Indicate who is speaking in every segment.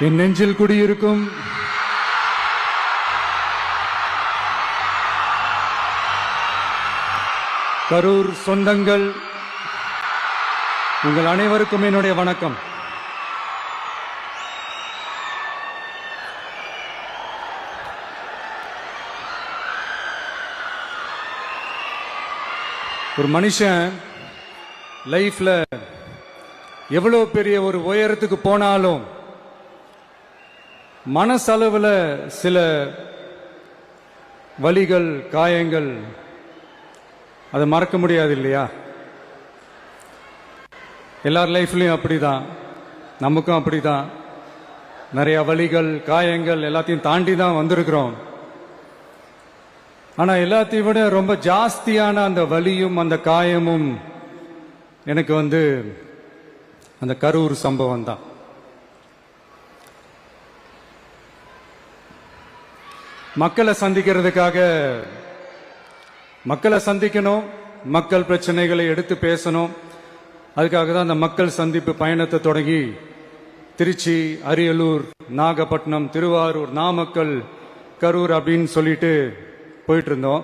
Speaker 1: என் நெஞ்சில் குடியிருக்கும் கரூர் சொந்தங்கள், உங்கள் அனைவருக்கும் என்னுடைய வணக்கம். ஒரு மனுஷன் லைஃப்ல எவ்வளவு பெரிய ஒரு உயரத்துக்கு போனாலும் மனசளவுல சில வலிகள், காயங்கள், அதை மறக்க முடியாது இல்லையா? எல்லார் லைஃப்லயும் அப்படிதான், நமக்கும் அப்படிதான். நிறைய வலிகள், காயங்கள் எல்லாத்தையும் தாண்டி தான் வந்திருக்கிறோம். ஆனா எல்லாத்தையும் விட ரொம்ப ஜாஸ்தியான அந்த வலியும் அந்த காயமும் எனக்கு அந்த கரூர் சம்பவம் தான். மக்களை சந்திக்கிறதுக்காக மக்களை சந்திக்கணும், மக்கள் பிரச்சனைகளை எடுத்து பேசணும். அதுக்காக தான் அந்த மக்கள் சந்திப்பு பயணத்தை தொடங்கி திருச்சி, அரியலூர், நாகப்பட்டினம், திருவாரூர், நாமக்கல், கரூர் அப்படின்னு சொல்லிட்டு போயிட்டு இருந்தோம்.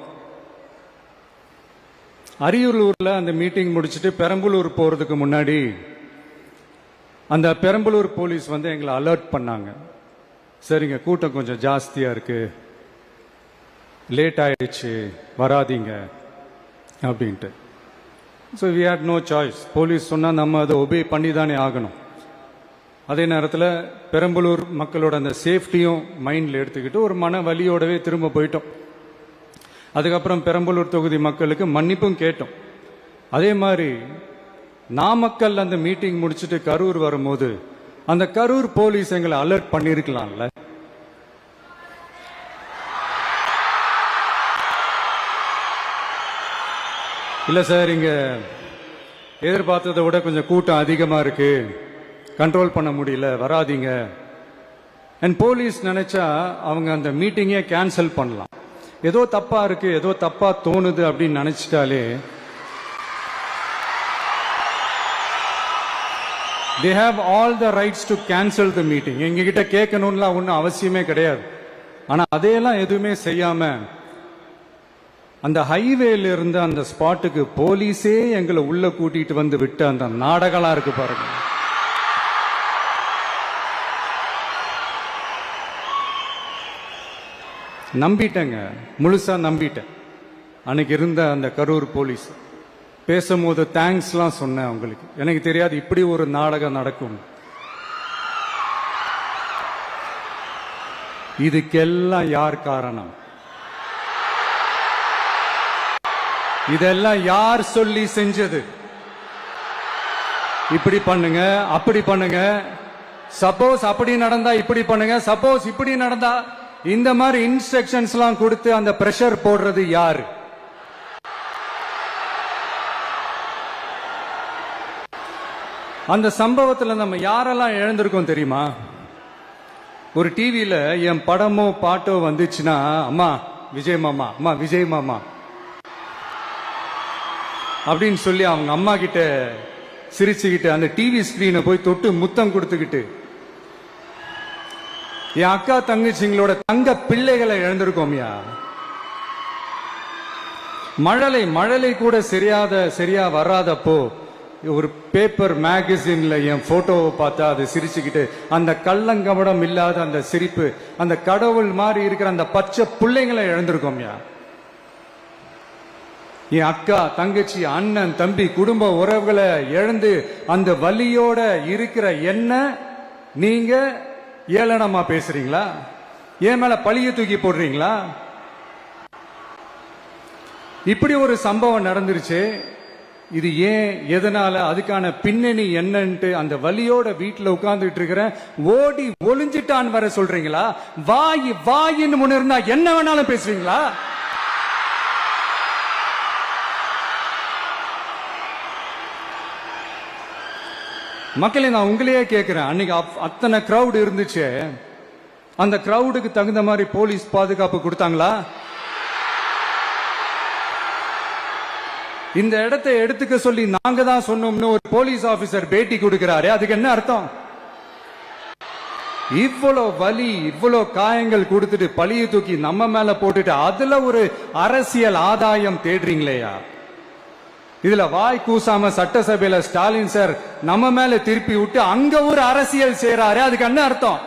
Speaker 1: அரியலூர்ல அந்த மீட்டிங் முடிச்சுட்டு பெரம்பலூர் போறதுக்கு முன்னாடி அந்த பெரம்பலூர் போலீஸ் எங்களை அலர்ட் பண்ணாங்க. சரிங்க, கூட்டம் கொஞ்சம் ஜாஸ்தியா இருக்கு, லேட் ஆயிடுச்சு, வராதீங்க அப்படின்ட்டு. So we had no choice. Police சொன்னால் நம்ம அதை ஒபே பண்ணி தானே ஆகணும். அதே நேரத்தில் பெரம்பலூர் மக்களோட அந்த சேஃப்டியும் மைண்டில் எடுத்துக்கிட்டு ஒரு மன வலியோடவே திரும்ப போயிட்டோம். அதுக்கப்புறம் பெரம்பலூர் தொகுதி மக்களுக்கு மன்னிப்பும் கேட்டோம். அதே மாதிரி நாமக்கல் அந்த மீட்டிங் முடிச்சுட்டு கரூர் வரும்போது அந்த கரூர் போலீஸ் எங்களை அலர்ட் பண்ணியிருக்கலாம்ல. இல்ல சார், இங்க எதிர்பார்த்ததை விட கொஞ்சம் கூட்டம் அதிகமா இருக்கு, கண்ட்ரோல் பண்ண முடியல, வராதீங்க. அண்ட் போலீஸ் நினைச்சா அவங்க அந்த மீட்டிங்கே கேன்சல் பண்ணலாம். ஏதோ தப்பா இருக்கு, ஏதோ தப்பா தோணுது அப்படின்னு நினைச்சிட்டாலே they have all the rights to cancel the meeting. எங்ககிட்ட கேட்கணும்லாம் ஒன்றும் அவசியமே கிடையாது. ஆனா அதையெல்லாம் எதுவுமே செய்யாம அந்த ஹைவேல இருந்து அந்த ஸ்பாட்டுக்கு போலீஸே எங்களை உள்ள கூட்டிட்டு வந்து விட்டு அந்த நாடகம்லாம் இருக்கு பாருங்க. நம்பிட்டேங்க, முழுசா நம்பிட்டேன். அன்னைக்கு இருந்த அந்த கரூர் போலீஸ் பேசும்போது தேங்க்ஸ்லாம் சொன்னேன் அவங்களுக்கு. எனக்கு தெரியாது இப்படி ஒரு நாடகம் நடக்கும். இதுக்கெல்லாம் யார் காரணம்? இதெல்லாம் யார் சொல்லி செஞ்சது? இப்படி பண்ணுங்க, அப்படி பண்ணுங்க, சப்போஸ் அப்படி நடந்தா இப்படி பண்ணுங்க, சப்போஸ் இப்படி நடந்தா இந்த மாதிரி இன்ஸ்ட்ரக்ஷன்ஸ் எல்லாம் கொடுத்து அந்த பிரஷர் போடுறது யாரு? அந்த சம்பவத்தில் நம்ம யாரெல்லாம் இழந்திருக்கோம் தெரியுமா? ஒரு டிவியில என் படமோ பாட்டோ வந்துச்சுன்னா, அம்மா விஜய் மாமா, அம்மா விஜய் மாமா அப்படின்னு சொல்லி அவங்க அம்மா கிட்ட சிரிச்சுக்கிட்டு அந்த டிவி ஸ்கிரீனை போய் தொட்டு முத்தம் கொடுத்துக்கிட்டு என் அக்கா தங்கச்சிங்களோட தங்க பிள்ளைகளை இழந்திருக்கோம்யா. மழலை கூட சரியா வராதப்போ ஒரு பேப்பர் மேகசின்ல என் போட்டோவை பார்த்தா அது சிரிச்சுக்கிட்டு அந்த கள்ளங்கபடம் இல்லாத அந்த சிரிப்பு, அந்த கடவுள் மாதிரி இருக்கிற அந்த பச்சை பிள்ளைங்களை இழந்திருக்கோம்யா. என் அக்கா, தங்கச்சி, அண்ணன், தம்பி, குடும்ப உறவுகளை இழந்து அந்த வலியோட இருக்கிற என்ன நீங்க ஏளனமா பேசுறீங்களா? என் மேல பழிய தூக்கி போடுறீங்களா? இப்படி ஒரு சம்பவம் நடந்துருச்சு. இது ஏன், எதனால, அதுக்கான பின்னணி என்னன்ட்டு அந்த வலியோட வீட்டுல உட்கார்ந்துட்டு இருக்கிற ஓடி ஒளிஞ்சிட்டான் வர சொல்றீங்களா? வாயின்னு முன்னிருந்தா என்ன வேணாலும் பேசுவீங்களா? மக்களே, நான் உங்களையே கேட்கிறேன். அன்னைக்கு அத்தனை கிரௌட் இருந்துச்சு, அந்த கிரௌடுக்கு தகுந்த மாதிரி போலீஸ் பாதுகாப்பு கொடுத்தாங்களா? இந்த இடத்தை எடுத்துக்க சொல்லி நாங்க தான் சொன்னோம்னு ஒரு போலீஸ் ஆபீசர் பேட்டி கொடுக்கிறாரு. அதுக்கு என்ன அர்த்தம்? இவ்வளவு வலி, இவ்வளவு காயங்கள் கொடுத்துட்டு பழிய தூக்கி நம்ம மேல போட்டுட்டு அதுல ஒரு அரசியல் ஆதாயம் தேடுறீங்களேயா? இதுல வாய் கூசாம சட்டசபையில ஸ்டாலின் சார் நம்ம மேல திருப்பி விட்டு அங்க ஒரு அரசியல் செய்யறாரு. அதுக்கு என்ன அர்த்தம்?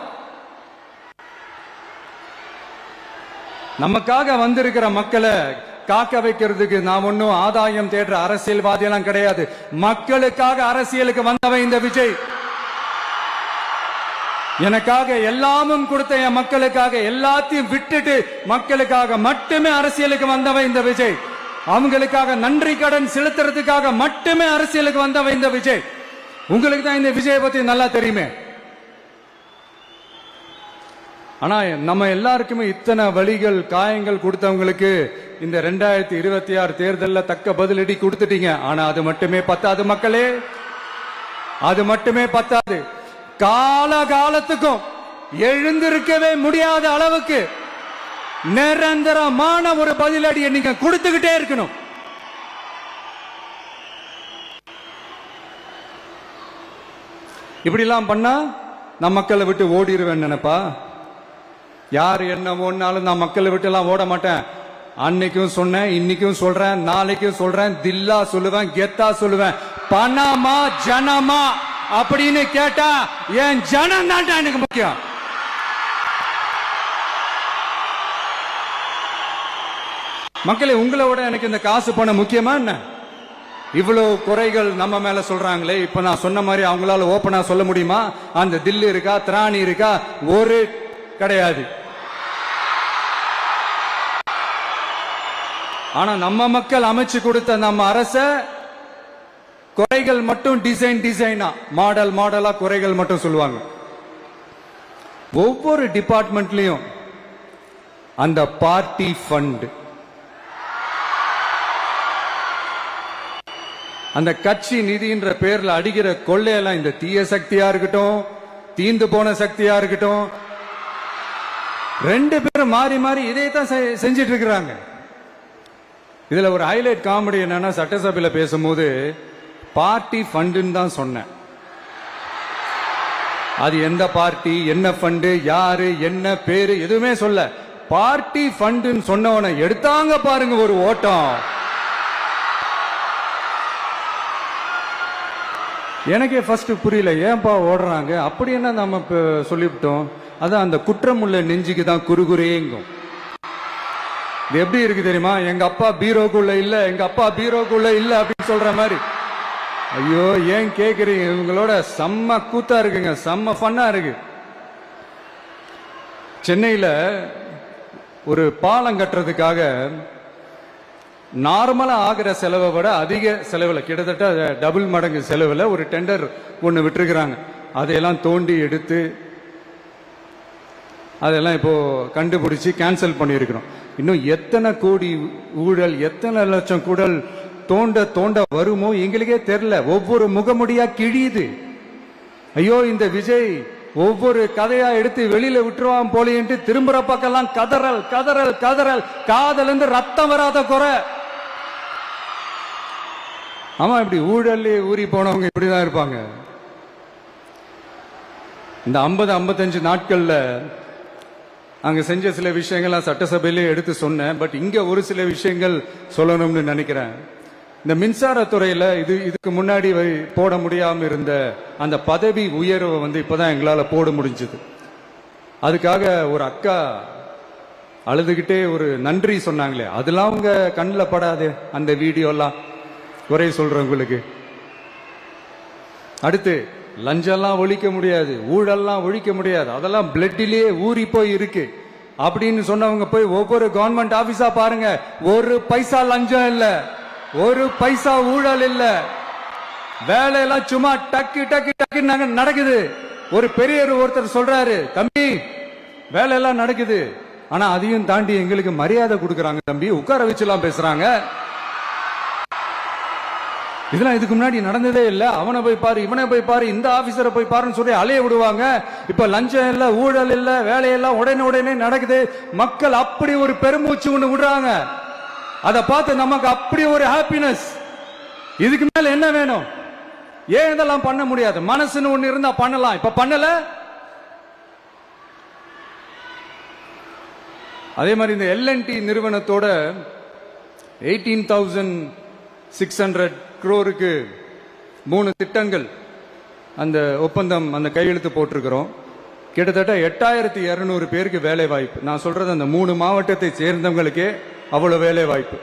Speaker 1: நமக்காக வந்திருக்கிற மக்களை காக்க வைக்கிறதுக்கு நான் ஒன்னும் ஆதாயம் தேடுற அரசியல்வாதி எல்லாம் கிடையாது. மக்களுக்காக அரசியலுக்கு வந்தவன் இந்த விஜய். எனக்காக எல்லாமும் கொடுத்த என் மக்களுக்காக எல்லாத்தையும் விட்டுட்டு மக்களுக்காக மட்டுமே அரசியலுக்கு வந்தவன் இந்த விஜய். அவங்களுக்காக நன்றி கடன் செலுத்துறதுக்காக மட்டுமே அரசியலுக்கு வந்தவன் இந்த விஜய். உங்களுக்கு தான் இந்த விஜய் பத்தி நல்லா தெரியுமே. ஆனா நம்ம எல்லாருக்குமே இத்தனை வலிகள் காயங்கள் கொடுத்தவங்களுக்கு இந்த 2026 தேர்தலில் தக்க பதிலடி கொடுத்துட்டீங்க. ஆனா அது மட்டுமே பத்தாது மக்களே, அது மட்டுமே பத்தாது. காலகாலத்துக்கும் எழுந்திருக்கவே முடியாத அளவுக்கு நிரந்தரமான ஒரு பதிலடியை நீங்க கொடுத்துக்கிட்டே இருக்கணும். இப்படி எல்லாம் பண்ணா நான் மக்களை விட்டு ஓடிடுவேன் நினைப்பா? யார் என்ன ஒன்னாலும் நான் மக்களை விட்டு எல்லாம் ஓட மாட்டேன். அன்னைக்கும் சொன்னேன், இன்னைக்கும் சொல்றேன், நாளைக்கும் சொல்றேன், தில்லா சொல்லுவேன், கெத்தா சொல்லுவேன். பணமா ஜனமா அப்படின்னு கேட்டா என் ஜனம் தான் எனக்கு முக்கியம். மக்களே, உங்களை விட எனக்கு இந்த காசு பணம் முக்கியமா என்ன? இவ்வளவு குறைகள் நம்ம மேல சொல்றாங்களே, இப்ப நான் சொன்ன மாதிரி அவங்களால ஓப்பனா சொல்ல முடியுமா? அந்த தில்லு இருக்கா, திராணி இருக்கா? ஒரு கிடையாது. ஆனா நம்ம மக்கள் அமைச்சு கொடுத்த நம்ம அரச குறைகள் மட்டும் டிசைனா மாடல் மாடலா குறைகள் மட்டும் சொல்லுவாங்க. ஒவ்வொரு டிபார்ட்மெண்ட்லயும் அந்த பார்ட்டி ஃபண்ட், அந்த கட்சி நிதின்ற பேர்ல அடிக்கிற கொள்ளையெல்லாம் இந்த தீய சக்தியா இருக்கட்டும், தீந்து போன சக்தியா இருக்கட்டும், ரெண்டு பேரும் மாறி மாறி இதே தான் செஞ்சிட்டு இருக்கிறாங்க. இதுல ஒரு ஹைலைட் காமெடி என்னன்னா, சட்டசபையில பேசும்போது பார்ட்டி ஃபண்டுன்னு தான் சொன்னேன். அது எந்த பார்ட்டி, என்ன ஃபண்டு, யாரு, என்ன பேரு எதுவுமே சொல்ல. பார்ட்டி ஃபண்டுன்னு சொன்னவன எடுத்தாங்க பாருங்க ஒரு ஓட்டம். எனக்கே ஃபர்ஸ்ட் புரியல, ஏன்பா ஓடுறாங்க? அப்படி என்ன நம்ம சொல்லிவிட்டோம்? அதான் அந்த குற்றம் உள்ள நெஞ்சுக்கு தான் குறுகுறேங்கும். இது எப்படி இருக்கு தெரியுமா? எங்க அப்பா பீரோக்குள்ள இல்ல, எங்க அப்பா பீரோக்குள்ள இல்ல அப்படின்னு சொல்ற மாதிரி. ஐயோ, ஏன் கேக்குறீங்க? இவங்களோட செம்ம கூத்தா இருக்குங்க, செம்ம ஃபன்னா இருக்கு. சென்னையில ஒரு பாலம் கட்டுறதுக்காக நார்மலா ஆகிற செலவை விட அதிக செலவுல, கிட்டத்தட்ட டபுள் மடங்கு செலவுல ஒரு டெண்டர் ஒண்ணு விட்டுருக்கிறாங்க. அதையெல்லாம் தோண்டி எடுத்து அதெல்லாம் இப்போ கண்டுபிடிச்சு கேன்சல் பண்ணியிருக்கிறோம். இன்னும் எத்தனை கோடி ஊழல், எத்தனை லட்சம் கூடல் தோண்ட தோண்ட வருமோ எங்களுக்கே தெரியல. ஒவ்வொரு முகமுடியா கிழியுது. ஐயோ, இந்த விஜய் ஒவ்வொரு கதையா எடுத்து வெளியில விட்டுருவான் போலேன்ட்டு திரும்புற பக்கம்லாம் கதறல் கதறல் கதறல். காதல் இருந்து ரத்தம் வராத குறை. ஆமா, இப்படி ஊழல் ஊறி போனவங்க இப்படிதான் இருப்பாங்க. இந்த 50-55 நாட்கள்ல அங்க செஞ்ச சில விஷயங்கள் சட்டசபையிலே எடுத்து சொன்னேன். பட் இங்க ஒரு சில விஷயங்கள் சொல்லணும்னு நினைக்கிறேன். இந்த மின்சாரத்துறையில இதுக்கு முன்னாடி போட முடியாம இருந்த அந்த பதவி உயர்வை இப்பதான் எங்களால போட முடிஞ்சது. அதுக்காக ஒரு அக்கா அழுதுகிட்டே ஒரு நன்றி சொன்னாங்களே, அதெல்லாம் உங்க கண்ணில் படாது அந்த வீடியோலாம் குறை சொல்றவங்களுக்கு. அடுத்து லஞ்சம்லாம் ஒழிக்க முடியாது, ஊழல்லாம் ஒழிக்க முடியாது, அதெல்லாம் பிளட்டிலேயே ஊறி போய் இருக்கு அப்படின்னு சொன்னவங்க போய் ஒவ்வொரு கவர்மெண்ட் ஆபீஸா பாருங்க. ஒரு பைசா லஞ்சம் இல்ல, ஒரு பைசா ஊழல் இல்ல. வேலையெல்லாம் சும்மா டக்கு டக்கு டக்கு நடக்குது. ஒரு பெரியவர் ஒருத்தர் சொல்றாரு, தம்பி வேலையெல்லாம் நடக்குது, ஆனா அதையும் தாண்டி எங்களுக்கு மரியாதை கொடுக்கறாங்க தம்பி, உட்கார வச்சுலாம் பேசுறாங்க. இதெல்லாம் இதுக்கு முன்னாடி நடந்ததே இல்ல. அவனை போய் பாரு, இவனை போய் பாரு, இந்த ஆபீசரை போய் பாருன்னு சொல்லி அலைய விடுவாங்க. இப்ப லஞ்சம் இல்ல, ஊழல் இல்ல, வேலையெல்லாம் உடனே நடக்குது. மக்கள் அப்படி ஒரு பெருமூச்சு ஒண்ணு விடுறாங்க. அதை பார்த்து நமக்கு அப்படி ஒரு ஹாப்பினஸ். இதுக்கு மேல என்ன வேணும்? ஏன் இதெல்லாம் பண்ண முடியாது? மனசுன்னு ஒண்ணு இருந்தா பண்ணலாம். இப்ப பண்ணல, அதே மாதிரி இந்த எல்என்டி நிறுவனத்தோட 18,600 crore-க்கு 3 திட்டங்கள் அந்த ஒப்பந்தம் அந்த கையெழுத்து போட்டிருக்கிறோம். கிட்டத்தட்ட 8,200 பேருக்கு வேலை வாய்ப்பு. நான் சொல்றது அந்த 3 மாவட்டத்தை சேர்ந்தவங்களுக்கே அவ்வளவு வேலை வாய்ப்பு.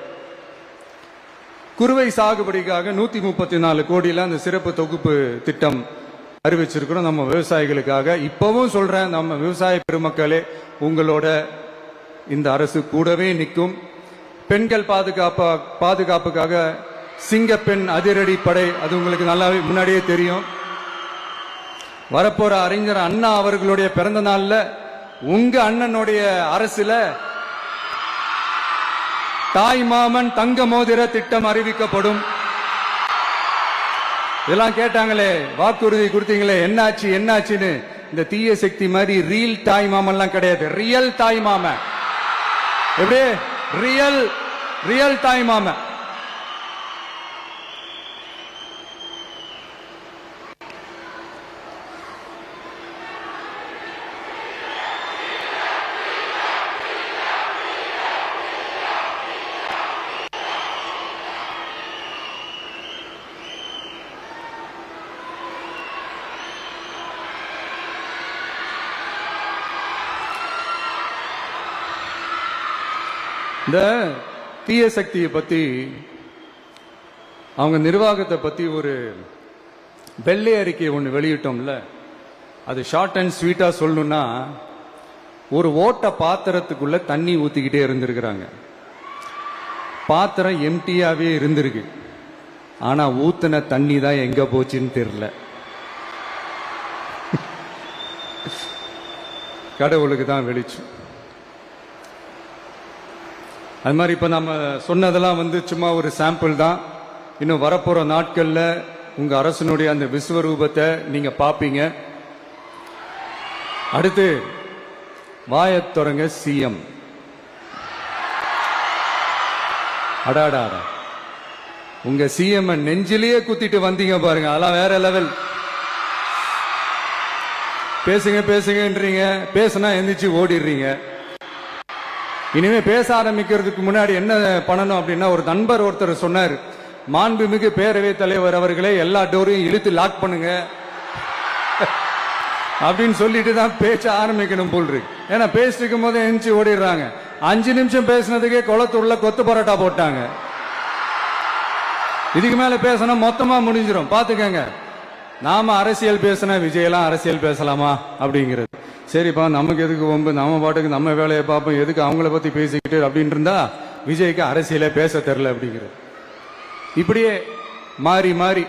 Speaker 1: குறுவை சாகுபடிக்காக 134 கோடியில அந்த சிறப்பு தொகுப்பு திட்டம் அறிவிச்சிருக்கிறோம் நம்ம விவசாயிகளுக்காக. இப்பவும் சொல்றேன், நம்ம விவசாய பெருமக்களே, உங்களோட இந்த அரசு கூடவே நிற்கும். பெண்கள் பாதுகாப்புக்காக சிங்கப்பெண் அதிரடி படை, அது உங்களுக்கு நல்லாவே முன்னாடியே தெரியும். வரப்போற அறிஞர் அண்ணா அவர்களுடைய பிறந்த நாள்ல உங்க அண்ணனுடைய அரசுல தாய் மாமன் தங்க மோதிர திட்டம் அறிவிக்கப்படும். இதெல்லாம் கேட்டாங்களே, வாக்குறுதி கொடுத்தீங்களே, என்னாச்சு என்னாச்சுன்னு. இந்த தீய சக்தி மாதிரி ரியல் தாய் மாமன்லாம் கிடையாது, ரியல் தாய் மாமன். எப்படி ரியல் தாய் மாமன். இந்த தீய சக்தியை பத்தி, அவங்க நிர்வாகத்தை பத்தி ஒரு வெள்ளை அறிக்கை ஒன்று வெளியிட்டோம்ல, அது ஷார்ட் அண்ட் ஸ்வீட்டா சொல்லணும்னா, ஒரு ஓட்ட பாத்திரத்துக்குள்ள தண்ணி ஊத்திக்கிட்டே இருந்திருக்கிறாங்க. பாத்திரம் எம்டியாவே இருந்திருக்கு, ஆனா ஊத்தின தண்ணி தான் எங்க போச்சுன்னு தெரியல. கடவுளுக்கு தான் வெளிச்சம். அது மாதிரி இப்ப நம்ம சொன்னதெல்லாம் சும்மா ஒரு சாம்பிள் தான். இன்னும் வரப்போற நாட்கள்ல உங்க அரசனுடைய அந்த விஸ்வரூபத்தை நீங்க பாப்பீங்க. அடுத்து வாயத்தொடங்க சிஎம். அடாடா, உங்க சிஎம் நெஞ்சிலேயே குத்திட்டு வந்தீங்க பாருங்க, அதெல்லாம் வேற லெவல். பேசுங்க பேசுங்கன்றீங்க, பேசுனா எந்திரிச்சு ஓடிடுறீங்க. இனிமே பேச ஆரம்பிக்கிறதுக்கு முன்னாடி என்ன பண்ணணும் அப்படின்னா, ஒரு நண்பர் ஒருத்தர் சொன்னார், மாண்புமிகு பேரவைத் தலைவர் அவர்களே எல்லா டோரையும் இழுத்து லாக் பண்ணுங்க அப்படின்னு சொல்லிட்டு தான் பேச்ச ஆரம்பிக்கணும் போல் இருக்கு. ஏன்னா பேசிட்டு இருக்கும் போது எந்திரிச்சு ஓடிடுறாங்க. 5 நிமிஷம் பேசினதுக்கே குளத்தூர்ல கொத்து பரோட்டா போட்டாங்க. இதுக்கு மேல பேசணும் மொத்தமா முடிஞ்சிடும், பாத்துக்கங்க. நாம அரசியல் பேசினா விஜயெல்லாம் அரசியல் பேசலாமா அப்படிங்கிறது. சரிப்பா, நமக்கு எதுக்கு வம்பு, நம்ம பாட்டுக்கு நம்ம வேலையை பார்ப்போம், எதுக்கு அவங்கள பத்தி பேசிக்கிட்டு அப்படின்னு இருந்தா விஜய்க்கு அரசியலே பேச தெரியல அப்படிங்கிறது. இப்படியே மாறி மாறி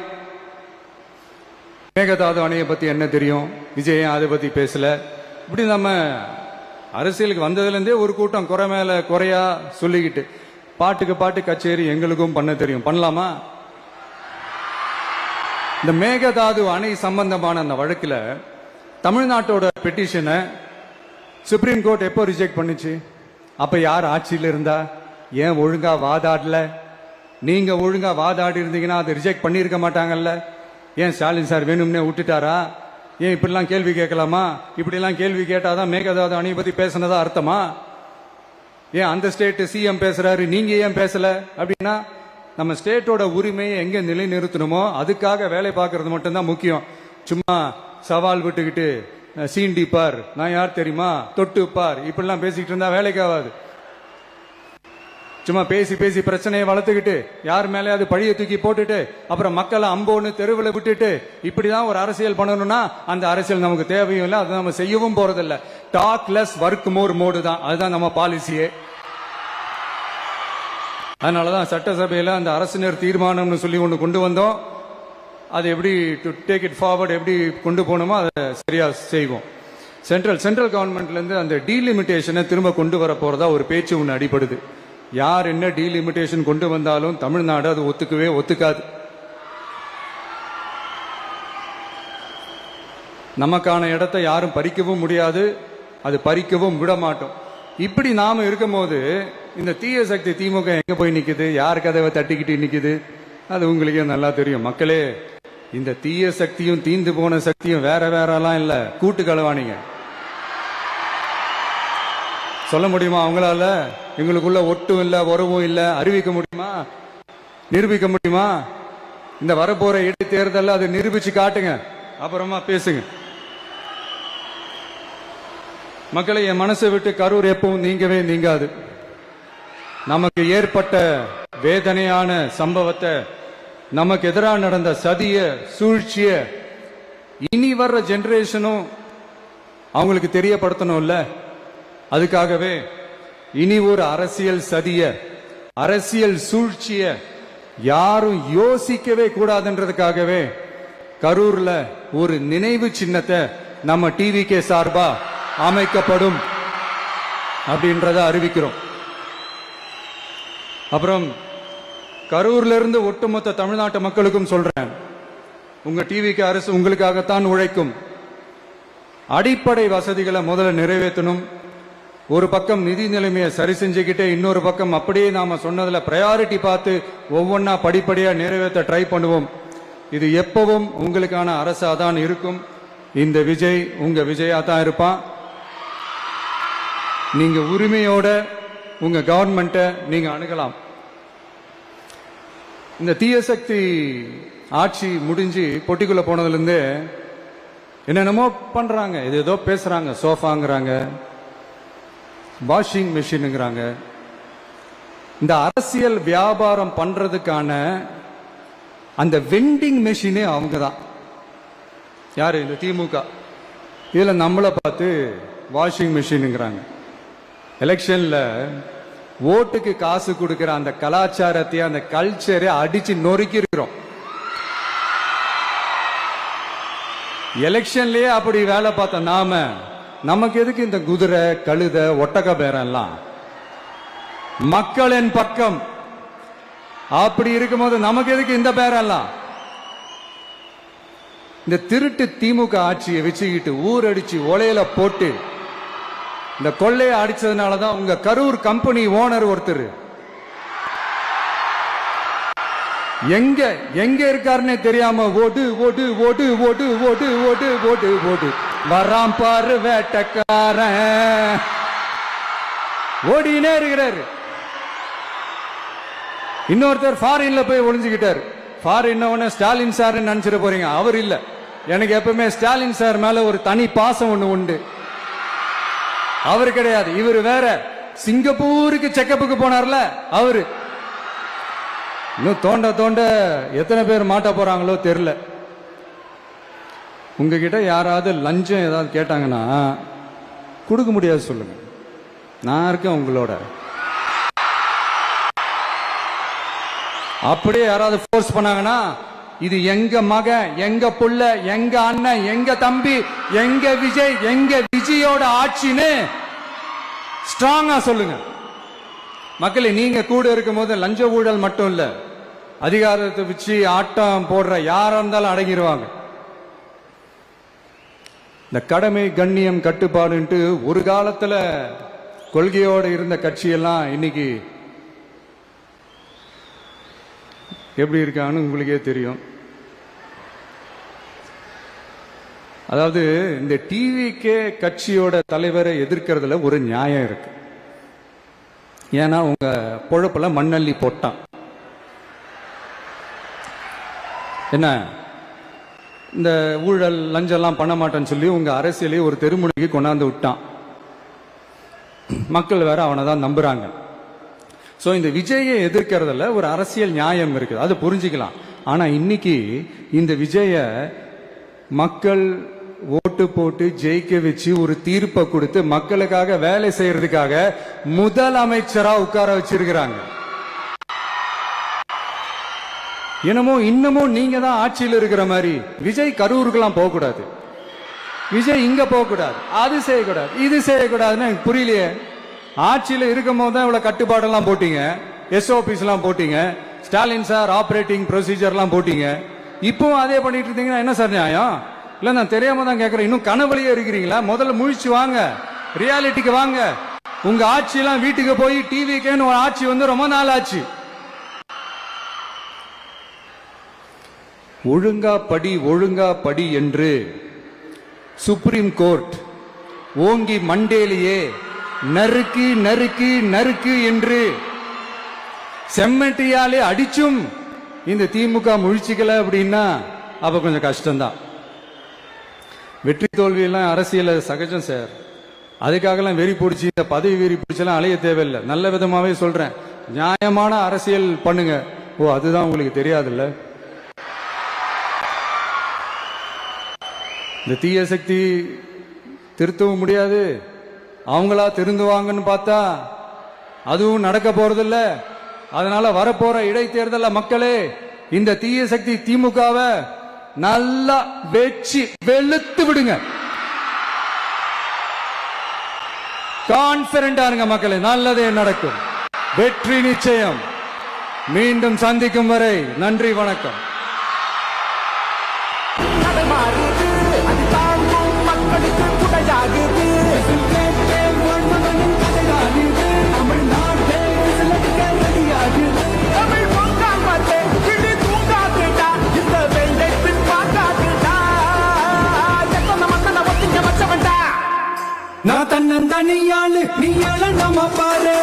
Speaker 1: மேகதாது அணையை பத்தி என்ன தெரியும், விஜய் அதை பத்தி பேசல. இப்படி நம்ம அரசியலுக்கு வந்ததுல இருந்தே ஒரு கூட்டம் குறை மேல குறையா சொல்லிக்கிட்டு, பாட்டுக்கு பாட்டு கச்சேரி எங்களுக்கும் பண்ண தெரியும், பண்ணலாமா? இந்த மேகதாது அணை சம்பந்தமான அந்த வழக்குல தமிழ்நாட்டோட பெட்டிஷனை சுப்ரீம் கோர்ட் எப்போ ரிஜெக்ட் பண்ணுச்சு? அப்ப யார் ஆட்சியில் இருந்தா? ஏன் ஒழுங்கா வாதாடல? நீங்க ஒழுங்கா வாதாடி இருந்தீங்கன்னா அதை ரிஜெக்ட் பண்ணிருக்க மாட்டாங்கல்ல. ஏன் ஸ்டாலின் சார் வேணும்னே விட்டுட்டாரா? ஏன் இப்படிலாம் கேள்வி கேட்கலாமா? இப்படிலாம் கேள்வி கேட்டாதான் மேகதாது அணையை பத்தி பேசினதா அர்த்தமா? ஏன் அந்த ஸ்டேட் சிஎம் பேசுறாரு, நீங்க ஏன் பேசல? அப்படின்னா நம்ம ஸ்டேட்டோட உரிமையை எங்க நிலைநிறுத்தணுமோ அதுக்காக வேலை பார்க்கறது மட்டும்தான் முக்கியம். சும்மா சவால் விட்டுக்கிட்டு சீண்டி பார், நான் யார் தெரியுமா, தொட்டு பார், இப்படிலாம் பேசிக்கிட்டு இருந்தா வேலைக்கு ஆகாது. சும்மா பேசி பேசி பிரச்சனையை வளர்த்துக்கிட்டு யார் மேலேயாவது பழிய தூக்கி போட்டுட்டு அப்புறம் மக்களை அம்போன்னு தெருவில் விட்டுட்டு இப்படிதான் ஒரு அரசியல் பண்ணணும்னா அந்த அரசியல் நமக்கு தேவையும் இல்லை, அதை நம்ம செய்யவும் போறதில்லை. Talk less work more mode தான், அதுதான் நம்ம பாலிசியே. அதனாலதான் சட்டசபையில அந்த அரசினர் தீர்மானம்னு சொல்லி ஒன்று கொண்டு வந்தோம். அது எப்படி டு டேக் இட் ஃபார்வர்ட், எப்படி கொண்டு போகணுமோ அதை சரியா செய்வோம். சென்ட்ரல் கவர்மெண்ட்ல இருந்து அந்த டீலிமிட்டேஷனை திரும்ப கொண்டு வர போறதா ஒரு பேச்சு ஒன்று அடிபடுது. யார் என்ன டீலிமிட்டேஷன் கொண்டு வந்தாலும் தமிழ்நாடு அது ஒத்துக்காது. நமக்கான இடத்தை யாரும் பறிக்கவும் முடியாது, அது பறிக்கவும் விட மாட்டோம். இப்படி நாம இருக்கும் போது இந்த தீய சக்தி திமுக எங்க போய் நிக்குது, யார் கதவை தட்டிக்கிட்டு நிக்குது, அது உங்களுக்கே நல்லா தெரியும். மக்களே, இந்த தீய சக்தியும் தீந்து போன சக்தியும் வேற வேறலாம் இல்ல, கூட்டு களவாணிங்க. சொல்ல முடியுமா அவங்களால? எங்களுக்குள்ள ஒட்டும் இல்ல, உறவும் இல்ல, அறிவிக்க முடியுமா? நிரூபிக்க முடியுமா? இந்த வரப்போற இடைத்தேர்தல் அதை நிரூபிச்சு காட்டுங்க, அப்புறமா பேசுங்க. மக்களை, என் மனசை விட்டு கரூர் எப்பவும் நீங்கவே நீங்காது. நமக்கு ஏற்பட்ட வேதனையான சம்பவத்தை, நமக்கு எதிராக நடந்த சதிய சூழ்ச்சிய இனி வர்ற ஜெனரேஷனும் அவங்களுக்கு தெரியப்படுத்தணும்ல. அதுக்காகவே இனி ஒரு அரசியல் சதிய, அரசியல் சூழ்ச்சிய யாரும் யோசிக்கவே கூடாதுன்றதுக்காகவே கரூர்ல ஒரு நினைவு சின்னத்தை நம்ம டிவிகே சார்பா அமைக்கப்படும் அப்படின்றத அறிவிக்கிறோம். அப்புறம் கரூர்ல இருந்து ஒட்டுமொத்த தமிழ்நாட்டு மக்களுக்கும் சொல்றேன், உங்க டிவிக்கு அரசு உங்களுக்காகத்தான் உழைக்கும். அடிப்படை வசதிகளை முதல்ல நிறைவேற்றணும். ஒரு பக்கம் நிதி நிலைமையை சரி செஞ்சுக்கிட்டே, இன்னொரு பக்கம் அப்படியே நாம சொன்னதுல பிரையாரிட்டி பார்த்து ஒவ்வொன்னா படிப்படியா நிறைவேற்ற ட்ரை பண்ணுவோம். இது எப்பவும் உங்களுக்கான அரசா தான் இருக்கும். இந்த விஜய் உங்க விஜயா தான் இருப்பான். நீங்க உரிமையோட உங்க கவர்மெண்ட்டை நீங்க அணுகலாம். இந்த தீய சக்தி ஆட்சி முடிஞ்சு பொட்டிக்குள்ள போனதுல இருந்து என்னென்னமோ பண்றாங்க, இது ஏதோ பேசுறாங்க, சோஃபாங்கிறாங்க, வாஷிங் மிஷினுங்கிறாங்க. இந்த அரசியல் வியாபாரம் பண்றதுக்கான அந்த வெண்டிங் மெஷினே அவங்க தான். யாரு? இந்த திமுக. இதுல நம்மளை பார்த்து வாஷிங் மிஷினுங்கிறாங்க. எலெக்ஷன்ல ஓட்டுக்கு காசு கொடுக்கிற அந்த கலாச்சாரத்தை, அந்த கல்ச்சரை அடிச்சு நொறுக்கி இருக்கிறோம். எலெக்ஷன்லயே அப்படி வேலை பார்த்த நாம, நமக்கு எதுக்கு இந்த குதிரை, கழுத, ஒட்டக பேரம் எல்லாம்? மக்களின் பக்கம் அப்படி இருக்கும்போது நமக்கு எதுக்கு இந்த பேரம் எல்லாம்? இந்த திருட்டு திமுக ஆட்சியை வச்சுக்கிட்டு ஊரடிச்சு ஒலையில போட்டு இந்த கொள்ளையை அடிச்சதுனாலதான் உங்க கரூர் கம்பெனி ஓனர் ஒருத்தர் எங்க எங்க இருக்காருன்னே தெரியாம ஓடு ஓடு ஓடு ஓடு ஓடு ஓடு ஓடு ஓடு வராம் பாரு வேட்டக்காரன் ஓடினே இருக்கிறாரு. இன்னொருத்தர் ஃபாரின்ல போய் ஒளிஞ்சுக்கிட்டாரு. ஃபாரின் ஸ்டாலின் சார் நினைச்சிட போறீங்க, அவர் இல்ல. எனக்கு எப்பவுமே ஸ்டாலின் சார் மேல ஒரு தனி பாசம் ஒண்ணு உண்டு. அவரு கிடையாது, இவரு வேற. சிங்கப்பூருக்கு செக்கப்புக்கு போனார்ல அவரு. இன்னும் தோண்ட தோண்ட எத்தனை பேர் மாட்ட போறாங்களோ தெரியல. உங்ககிட்ட யாராவது லஞ்சம் ஏதாவது கேட்டாங்கன்னா கொடுக்க முடியாது சொல்லுங்க, நான் இருக்கேன் உங்களோட. அப்படியே யாராவது ஃபோர்ஸ் பண்ணாங்கன்னா, இது எங்க மகன், எங்க புள்ள, எங்க அண்ணன், எங்க தம்பி, எங்க விஜய், எங்க விஜயோட ஆட்சின்னு ஸ்ட்ராங்கா சொல்லுங்க. மக்களே, நீங்க கூட இருக்கும் போது லஞ்ச ஊழல் மட்டும் இல்ல, அதிகாரத்தை வச்சு ஆட்டம் போடுற யாரா இருந்தாலும் அடங்கிடுவாங்க. இந்த கடமை, கண்ணியம், கட்டுப்பாடுன்ட்டு ஒரு காலத்துல கொள்கையோடு இருந்த கட்சியெல்லாம் இன்னைக்கு எப்படி இருக்கான்னு உங்களுக்கே தெரியும். அதாவது இந்த டிவிகே கட்சியோட தலைவரை எதிர்க்கிறதுல ஒரு நியாயம் இருக்கு. ஏன்னா உங்க பொழப்புல மண்ணள்ளி போட்டான். என்ன, இந்த ஊழல் லஞ்சம்லாம் பண்ண மாட்டேன்னு சொல்லி உங்க அரசியலே ஒரு தெருமுனைக்கு கொண்டாந்து விட்டான். மக்கள் வேற அவனை தான் நம்புறாங்க. சோ இந்த விஜயை எதிர்க்கிறதுல ஒரு அரசியல் நியாயம் இருக்குது, அது புரிஞ்சுக்கலாம். ஆனா இன்னைக்கு இந்த விஜய மக்கள் ஓட்டு போட்டு ஜெயிக்க வச்சு ஒரு தீர்ப்பை கொடுத்து மக்களுக்காக வேலை செய்யறதுக்காக முதலமைச்சரா உட்கார வச்சிருக்கிறாங்க. என்னமோ இன்னமும் நீங்க தான் ஆட்சியில் இருக்கிற மாதிரி. விஜய் கரூருக்கெல்லாம் போக கூடாது, விஜய் இங்க போக கூடாது, அது செய்யக்கூடாது, இது செய்யக்கூடாதுன்னு எனக்கு புரியலையே. ஆட்சியில் இருக்கும் போது தான் இவ்வளவு கட்டுப்பாடெல்லாம் போட்டீங்க, SOPs எல்லாம் போட்டீங்க, ஸ்டாலின் சார் ஆபரேட்டிங் ப்ரொசீஜர் எல்லாம் போட்டீங்க. இப்பவும் அதே பண்ணிட்டு இருந்தீங்கன்னா என்ன சார் நியாயம்? இல்ல, நான் தெரியாம தான் கேட்கிறேன். இன்னும் கனவுலயே இருக்கிறீங்களா? முதல்ல முழிச்சு வாங்க, ரியாலிட்டிக்கு வாங்க. உங்க ஆட்சி எல்லாம் வீட்டுக்கு போய் டிவிக்கேன்னு ஒரு ஆட்சி வந்து ரொம்ப நாள் ஆச்சு. ஒழுங்கா படி என்று சுப்ரீம் கோர்ட் ஓங்கி மண்டேலியே நறுக்கு நறுக்கு நறுக்கு என்று செம்மட்டியாலே அடிச்சும் இந்த திமுக முழிச்சுக்கல அப்படின்னா அப்ப கொஞ்சம் கஷ்டம்தான். வெற்றி தோல்வியெல்லாம் அரசியல சகஜம் சார். அதுக்காகலாம் வெறி பிடிச்சி இந்த பதவி வெறி பிடிச்செல்லாம் அலைய தேவையில்லை. நல்ல விதமாவே சொல்றேன், நியாயமான அரசியல் பண்ணுங்க. ஓ, அதுதான் உங்களுக்கு தெரியாதுல்ல. இந்த தீய சக்தி திருத்தவும் முடியாது, அவங்களா திருந்துவாங்கன்னு பார்த்தா அதுவும் நடக்க போறதில்ல. அதனால வரப்போற இடைத்தேர்தல மக்களே இந்த தீய சக்தி திமுகவை நல்லா வெச்சு வெளுத்து விடுங்க. கான்பிடண்டா இருங்க மக்களே, நல்லதே நடக்கும், வெற்றி நிச்சயம். மீண்டும் சந்திக்கும் வரை நன்றி, வணக்கம்.
Speaker 2: நான் தன்னந்தனியாளு, நீ நம்ம பாரு.